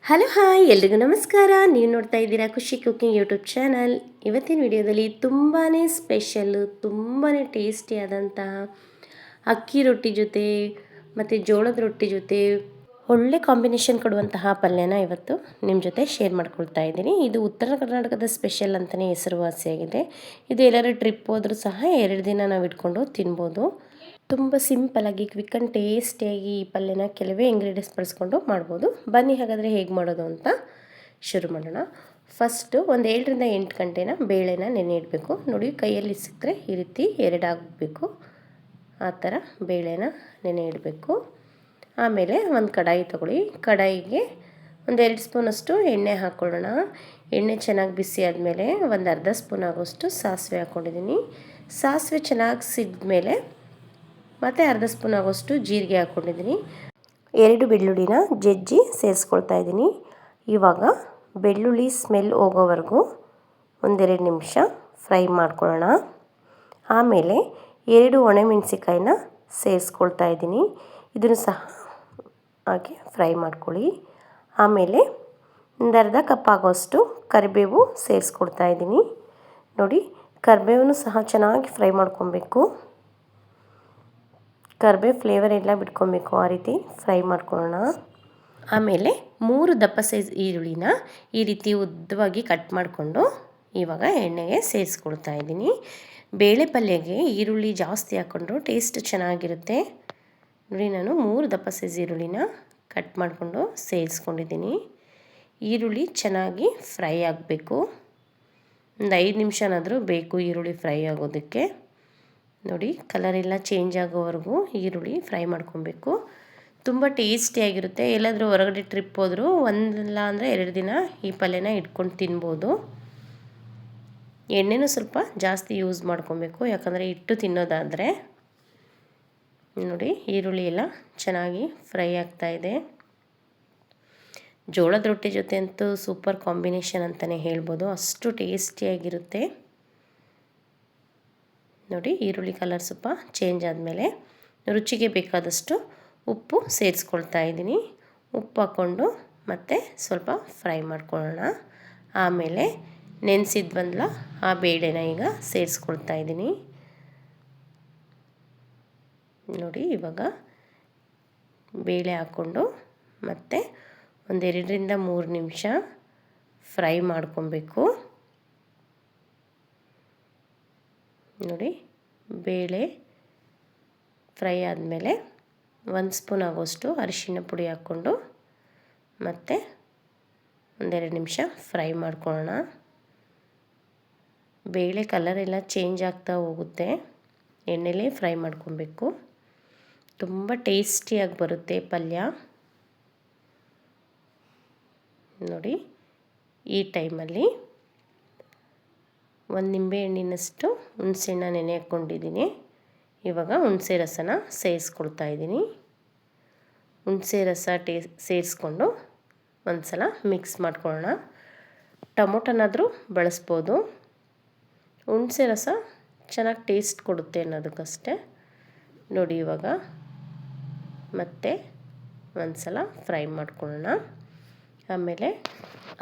Hello hi ಎಲ್ರಿಗೂ ನಮಸ್ಕಾರ. ನೀವು ನೋಡ್ತಾ ಇದ್ದೀರಾ ಖುಷಿ ಕುಕಿಂಗ್ ಯೂಟ್ಯೂಬ್ ಚಾನಲ್. ಇವತ್ತಿನ ವಿಡಿಯೋದಲ್ಲಿ ತುಂಬಾ ಸ್ಪೆಷಲ್ಲು, ತುಂಬಾ ಟೇಸ್ಟಿಯಾದಂತಹ ಅಕ್ಕಿ ರೊಟ್ಟಿ ಜೊತೆ ಮತ್ತು ಜೋಳದ ರೊಟ್ಟಿ ಜೊತೆ ಒಳ್ಳೆ ಕಾಂಬಿನೇಷನ್ ಕೊಡುವಂತಹ ಪಲ್ಯನ ಇವತ್ತು ನಿಮ್ಮ ಜೊತೆ ಶೇರ್ ಮಾಡ್ಕೊಳ್ತಾ ಇದ್ದೀನಿ. ಇದು ಉತ್ತರ ಕರ್ನಾಟಕದ ಸ್ಪೆಷಲ್ ಅಂತಲೇ ಹೆಸರುವಾಸಿಯಾಗಿದೆ. ಇದು ಎಲ್ಲರೂ ಟ್ರಿಪ್ ಹೋದರೂ ಸಹ 2 ದಿನ ನಾವು ಇಟ್ಕೊಂಡು ತಿನ್ಬೋದು. ತುಂಬ ಸಿಂಪಲಾಗಿ ಕ್ವಿಕ್ ಆ್ಯಂಡ್ ಟೇಸ್ಟಿಯಾಗಿ ಈ ಪಲ್ಯನ ಕೆಲವೇ ಇಂಗ್ರೀಡಿಯೆಂಟ್ಸ್ ಬಳಸ್ಕೊಂಡು ಮಾಡ್ಬೋದು. ಬನ್ನಿ ಹಾಗಾದರೆ ಹೇಗೆ ಮಾಡೋದು ಅಂತ ಶುರು ಮಾಡೋಣ. ಫಸ್ಟು ಒಂದು 7ರಿಂದ 8 ಗಂಟೆನ ಬೇಳೆನ ನೆನೆ ಇಡಬೇಕು. ನೋಡಿ, ಕೈಯಲ್ಲಿ ಸಿಕ್ಕರೆ ಈ ರೀತಿ 2 ಆಗಬೇಕು. ಆ ಥರ ಬೇಳೆನ ನೆನೆ ಇಡಬೇಕು. ಆಮೇಲೆ ಒಂದು ಕಡಾಯಿ ತೊಗೊಳ್ಳಿ. ಕಡಾಯಿಗೆ ಒಂದು 2 ಸ್ಪೂನಷ್ಟು ಎಣ್ಣೆ ಹಾಕ್ಕೊಳ್ಳೋಣ. ಎಣ್ಣೆ ಚೆನ್ನಾಗಿ ಬಿಸಿ ಆದಮೇಲೆ ಒಂದು ಅರ್ಧ ಸ್ಪೂನ್ ಆಗೋಷ್ಟು ಸಾಸಿವೆ ಹಾಕ್ಕೊಂಡಿದ್ದೀನಿ. ಸಾಸಿವೆ ಚೆನ್ನಾಗಿ ಸಿದ್ಮೇಲೆ ಮತ್ತು ಅರ್ಧ ಸ್ಪೂನ್ ಆಗೋಷ್ಟು ಜೀರಿಗೆ ಹಾಕ್ಕೊಂಡಿದ್ದೀನಿ. 2 ಬೆಳ್ಳುಳ್ಳಿನ ಜಜ್ಜಿ ಸೇರಿಸ್ಕೊಳ್ತಾ ಇದ್ದೀನಿ. ಇವಾಗ ಬೆಳ್ಳುಳ್ಳಿ ಸ್ಮೆಲ್ ಹೋಗೋವರೆಗೂ 1-2 ನಿಮಿಷ ಫ್ರೈ ಮಾಡ್ಕೊಳ್ಳೋಣ. ಆಮೇಲೆ 2 ಒಣಮೆಣಸಿಕಾಯಿನ ಸೇರಿಸ್ಕೊಳ್ತಾ ಇದ್ದೀನಿ. ಇದನ್ನು ಸಹ ಹಾಗೆ ಫ್ರೈ ಮಾಡ್ಕೊಳ್ಳಿ. ಆಮೇಲೆ ಒಂದು ಅರ್ಧ ಕಪ್ ಆಗೋಷ್ಟು ಕರಿಬೇವು ಸೇರಿಸ್ಕೊಳ್ತಾ ಇದ್ದೀನಿ. ನೋಡಿ, ಕರಿಬೇವನ್ನು ಸಹ ಚೆನ್ನಾಗಿ ಫ್ರೈ ಮಾಡ್ಕೊಬೇಕು. ಕರಿಬೇವು ಫ್ಲೇವರ್ ಎಲ್ಲ ಬಿಟ್ಕೊಬೇಕು. ಆ ರೀತಿ ಫ್ರೈ ಮಾಡ್ಕೊಳ್ಳೋಣ. ಆಮೇಲೆ 3 ದಪ್ಪ ಸೈಜ್ ಈರುಳ್ಳಿನ ಈ ರೀತಿ ಉದ್ದವಾಗಿ ಕಟ್ ಮಾಡಿಕೊಂಡು ಇವಾಗ ಎಣ್ಣೆಗೆ ಸೇರಿಸ್ಕೊಳ್ತಾ ಇದ್ದೀನಿ. ಬೇಳೆ ಪಲ್ಯಗೆ ಈರುಳ್ಳಿ ಜಾಸ್ತಿ ಹಾಕ್ಕೊಂಡ್ರು ಟೇಸ್ಟ್ ಚೆನ್ನಾಗಿರುತ್ತೆ. ನೋಡಿ, ನಾನು 3 ದಪ್ಪ ಸೈಜ್ ಈರುಳ್ಳಿನ ಕಟ್ ಮಾಡಿಕೊಂಡು ಸೇರಿಸ್ಕೊಂಡಿದ್ದೀನಿ. ಈರುಳ್ಳಿ ಚೆನ್ನಾಗಿ ಫ್ರೈ ಆಗಬೇಕು. ಒಂದು 5 ನಿಮಿಷನಾದರೂ ಬೇಕು ಈರುಳ್ಳಿ ಫ್ರೈ ಆಗೋದಕ್ಕೆ. ನೋಡಿ, ಕಲರೆಲ್ಲ ಚೇಂಜ್ ಆಗೋವರೆಗೂ ಈರುಳ್ಳಿ ಫ್ರೈ ಮಾಡ್ಕೊಬೇಕು. ತುಂಬ ಟೇಸ್ಟಿಯಾಗಿರುತ್ತೆ. ಎಲ್ಲಾದರೂ ಹೊರಗಡೆ ಟ್ರಿಪ್ ಹೋದರೂ ಒಂದಿಲ್ಲ ಅಂದರೆ 2 ದಿನ ಈ ಪಲ್ಯನ ಇಟ್ಕೊಂಡು ತಿನ್ಬೋದು. ಎಣ್ಣೆನೂ ಸ್ವಲ್ಪ ಜಾಸ್ತಿ ಯೂಸ್ ಮಾಡ್ಕೊಬೇಕು, ಯಾಕಂದರೆ ಇಟ್ಟು ತಿನ್ನೋದಾದರೆ. ನೋಡಿ, ಈರುಳ್ಳಿ ಎಲ್ಲ ಚೆನ್ನಾಗಿ ಫ್ರೈ ಆಗ್ತಾಯಿದೆ. ಜೋಳದ ರೊಟ್ಟಿ ಜೊತೆ ಅಂತೂ ಸೂಪರ್ ಕಾಂಬಿನೇಷನ್ ಅಂತಲೇ ಹೇಳ್ಬೋದು, ಅಷ್ಟು ಟೇಸ್ಟಿಯಾಗಿರುತ್ತೆ. ನೋಡಿ, ಈರುಳ್ಳಿ ಕಲರ್ ಸ್ವಲ್ಪ ಚೇಂಜ್ ಆದಮೇಲೆ ರುಚಿಗೆ ಬೇಕಾದಷ್ಟು ಉಪ್ಪು ಸೇರಿಸ್ಕೊಳ್ತಾ ಇದ್ದೀನಿ. ಉಪ್ಪು ಹಾಕ್ಕೊಂಡು ಮತ್ತೆ ಸ್ವಲ್ಪ ಫ್ರೈ ಮಾಡ್ಕೊಳ್ಳೋಣ. ಆಮೇಲೆ ನೆನೆಸಿದ್ವಲ್ಲ ಆ ಬೇಳೆನ ಈಗ ಸೇರಿಸ್ಕೊಳ್ತಾ ಇದ್ದೀನಿ. ನೋಡಿ, ಇವಾಗ ಬೇಳೆ ಹಾಕ್ಕೊಂಡು ಮತ್ತೆ ಒಂದು 2ರಿಂದ 3 ನಿಮಿಷ ಫ್ರೈ ಮಾಡ್ಕೊಬೇಕು. ನೋಡಿ, ಬೇಳೆ ಫ್ರೈ ಆದಮೇಲೆ 1 ಸ್ಪೂನ್ ಆಗೋಷ್ಟು ಅರಿಶಿಣ ಪುಡಿ ಹಾಕ್ಕೊಂಡು ಮತ್ತು 1-2 ನಿಮಿಷ ಫ್ರೈ ಮಾಡ್ಕೊಳ್ಳೋಣ. ಬೇಳೆ ಕಲರೆಲ್ಲ ಚೇಂಜ್ ಆಗ್ತಾ ಹೋಗುತ್ತೆ. ಎಣ್ಣೆಲೇ ಫ್ರೈ ಮಾಡ್ಕೊಬೇಕು. ತುಂಬ ಟೇಸ್ಟಿಯಾಗಿ ಬರುತ್ತೆ ಪಲ್ಯ. ನೋಡಿ, ಈ ಟೈಮಲ್ಲಿ 1 ನಿಂಬೆಹಣ್ಣಿನಷ್ಟು ಹುಣಸೆಹಣ್ಣ ನೆನೆ ಹಾಕ್ಕೊಂಡಿದ್ದೀನಿ. ಇವಾಗ ಹುಣಸೆ ರಸನ ಸೇರಿಸ್ಕೊಳ್ತಾ ಇದ್ದೀನಿ. ಹುಣಸೆ ರಸ ಸೇರಿಸ್ಕೊಂಡು ಒಂದು ಸಲ ಮಿಕ್ಸ್ ಮಾಡ್ಕೊಳ್ಳೋಣ. ಟೊಮೊಟೊನಾದರೂ ಬಳಸ್ಬೋದು. ಹುಣಸೆ ರಸ ಚೆನ್ನಾಗಿ ಟೇಸ್ಟ್ ಕೊಡುತ್ತೆ ಅನ್ನೋದಕ್ಕಷ್ಟೇ. ನೋಡಿ, ಇವಾಗ ಮತ್ತೆ ಒಂದು ಸಲ ಫ್ರೈ ಮಾಡ್ಕೊಳ್ಳೋಣ. ಆಮೇಲೆ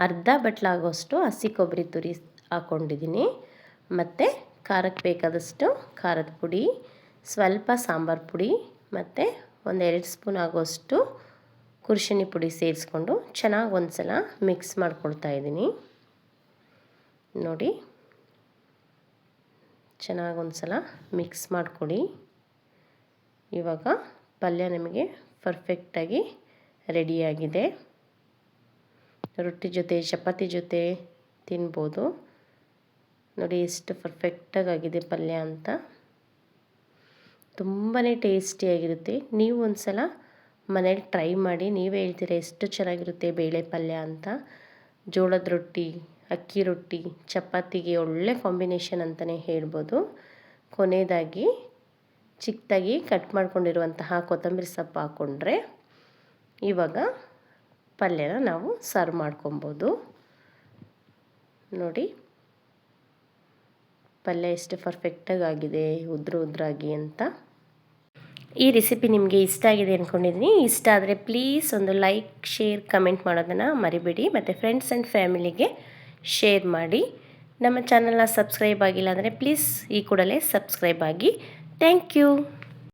ಅರ್ಧ ಬಟ್ಲಾಗೋಷ್ಟು ಹಸಿ ಕೊಬ್ಬರಿ ತುರಿ ಹಾಕ್ಕೊಂಡಿದ್ದೀನಿ. ಮತ್ತು ಖಾರಕ್ಕೆ ಬೇಕಾದಷ್ಟು ಖಾರದ ಪುಡಿ, ಸ್ವಲ್ಪ ಸಾಂಬಾರು ಪುಡಿ ಮತ್ತು 1-2 ಸ್ಪೂನ್ ಆಗೋಷ್ಟು ಕುರ್ಷಣಿ ಪುಡಿ ಸೇರಿಸ್ಕೊಂಡು ಚೆನ್ನಾಗಿ ಒಂದು ಸಲ ಮಿಕ್ಸ್ ಮಾಡ್ಕೊಳ್ತಾ ಇದ್ದೀನಿ. ನೋಡಿ, ಚೆನ್ನಾಗಿ ಒಂದು ಸಲ ಮಿಕ್ಸ್ ಮಾಡಿಕೊಡಿ. ಇವಾಗ ಪಲ್ಯ ನಮಗೆ ಪರ್ಫೆಕ್ಟಾಗಿ ರೆಡಿಯಾಗಿದೆ. ರೊಟ್ಟಿ ಜೊತೆ ಚಪಾತಿ ಜೊತೆ ತಿನ್ಬೋದು. ನೋಡಿ, ಎಷ್ಟು ಪರ್ಫೆಕ್ಟಾಗಿದೆ ಪಲ್ಯ ಅಂತ. ತುಂಬಾ ಟೇಸ್ಟಿಯಾಗಿರುತ್ತೆ. ನೀವು ಒಂದು ಸಲ ಮನೇಲಿ ಟ್ರೈ ಮಾಡಿ, ನೀವೇ ಹೇಳ್ತೀರ ಎಷ್ಟು ಚೆನ್ನಾಗಿರುತ್ತೆ ಬೇಳೆ ಪಲ್ಯ ಅಂತ. ಜೋಳದ ರೊಟ್ಟಿ, ಅಕ್ಕಿ ರೊಟ್ಟಿ, ಚಪಾತಿಗೆ ಒಳ್ಳೆ ಕಾಂಬಿನೇಷನ್ ಅಂತಲೇ ಹೇಳ್ಬೋದು. ಕೊನೆಯದಾಗಿ ಚಿಕ್ಕದಾಗಿ ಕಟ್ ಮಾಡ್ಕೊಂಡಿರುವಂತಹ ಕೊತ್ತಂಬರಿ ಸೊಪ್ಪು ಹಾಕ್ಕೊಂಡ್ರೆ ಇವಾಗ ಪಲ್ಯನ ನಾವು ಸರ್ವ್ ಮಾಡ್ಕೊಬೋದು. ನೋಡಿ, ಪಲ್ಯ ಎಷ್ಟು ಪರ್ಫೆಕ್ಟಾಗಿ ಆಗಿದೆ, ಉದ್ರಾಗಿ ಅಂತ. ಈ ರೆಸಿಪಿ ನಿಮಗೆ ಇಷ್ಟ ಆಗಿದೆ ಅಂದ್ಕೊಂಡಿದ್ದೀನಿ. ಇಷ್ಟ ಆದರೆ ಪ್ಲೀಸ್ ಒಂದು ಲೈಕ್, ಶೇರ್, ಕಮೆಂಟ್ ಮಾಡೋದನ್ನು ಮರಿಬೇಡಿ. ಮತ್ತು ಫ್ರೆಂಡ್ಸ್ ಆ್ಯಂಡ್ ಫ್ಯಾಮಿಲಿಗೆ ಶೇರ್ ಮಾಡಿ. ನಮ್ಮ ಚಾನಲ್ನ ಸಬ್ಸ್ಕ್ರೈಬ್ ಆಗಿಲ್ಲ ಅಂದರೆ ಪ್ಲೀಸ್ ಈ ಕೂಡಲೇ ಸಬ್ಸ್ಕ್ರೈಬ್ ಆಗಿ. Thank you.